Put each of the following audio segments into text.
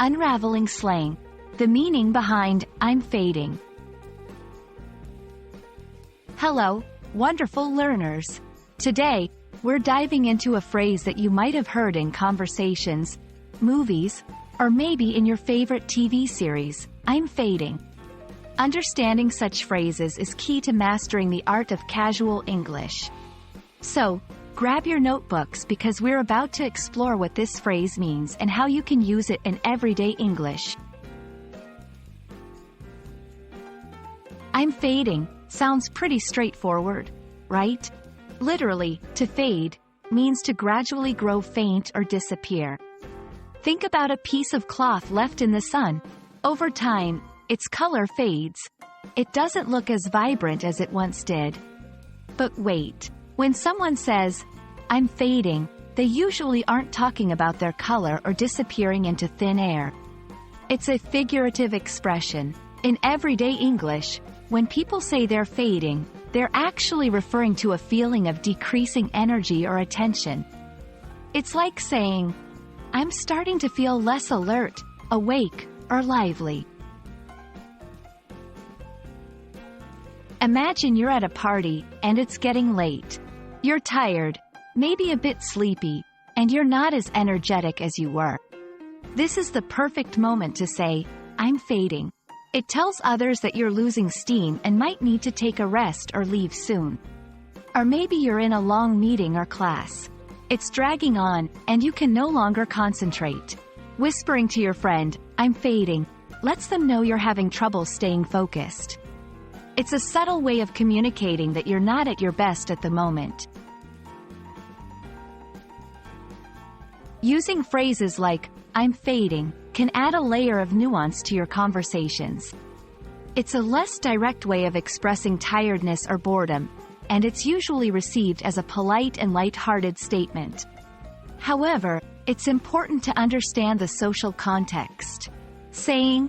Unraveling Slang. The meaning behind I'm fading. Hello, wonderful learners. Today, we're diving into a phrase that you might have heard in conversations, movies, or maybe in your favorite TV series, I'm fading. Understanding such phrases is key to mastering the art of casual English. So, grab your notebooks because we're about to explore what this phrase means and how you can use it in everyday English. I'm fading sounds pretty straightforward, right? Literally, to fade means to gradually grow faint or disappear. Think about a piece of cloth left in the sun. Over time, its color fades. It doesn't look as vibrant as it once did. But wait, when someone says, I'm fading, they usually aren't talking about their color or disappearing into thin air. It's a figurative expression. In everyday English, when people say they're fading, they're actually referring to a feeling of decreasing energy or attention. It's like saying, I'm starting to feel less alert, awake, or lively. Imagine you're at a party, and it's getting late. You're tired, maybe a bit sleepy, and you're not as energetic as you were. This is the perfect moment to say, I'm fading. It tells others that you're losing steam and might need to take a rest or leave soon. Or maybe you're in a long meeting or class. It's dragging on, and you can no longer concentrate. Whispering to your friend, I'm fading, lets them know you're having trouble staying focused. It's a subtle way of communicating that you're not at your best at the moment. Using phrases like, I'm fading, can add a layer of nuance to your conversations. It's a less direct way of expressing tiredness or boredom, and it's usually received as a polite and light-hearted statement. However, it's important to understand the social context. Saying,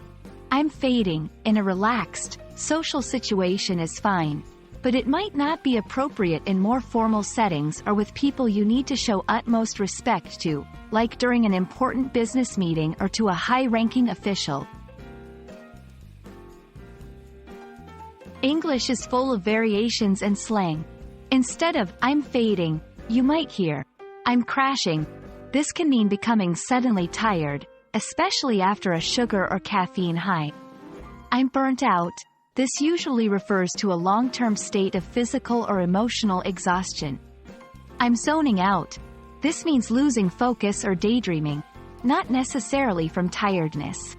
I'm fading, in a relaxed, social situation is fine, but it might not be appropriate in more formal settings or with people you need to show utmost respect to, like during an important business meeting or to a high-ranking official. English is full of variations and slang. Instead of, I'm fading, you might hear, I'm crashing. This can mean becoming suddenly tired, especially after a sugar or caffeine high. I'm burnt out. This usually refers to a long-term state of physical or emotional exhaustion. I'm zoning out. This means losing focus or daydreaming, not necessarily from tiredness.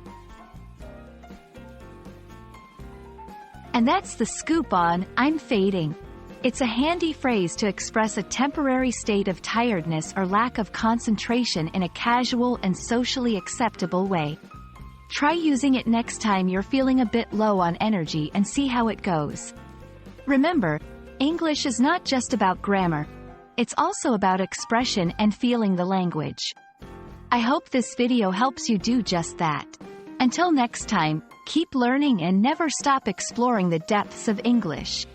And that's the scoop on I'm fading. It's a handy phrase to express a temporary state of tiredness or lack of concentration in a casual and socially acceptable way. Try using it next time you're feeling a bit low on energy and see how it goes. Remember, English is not just about grammar. It's also about expression and feeling the language. I hope this video helps you do just that. Until next time, keep learning and never stop exploring the depths of English.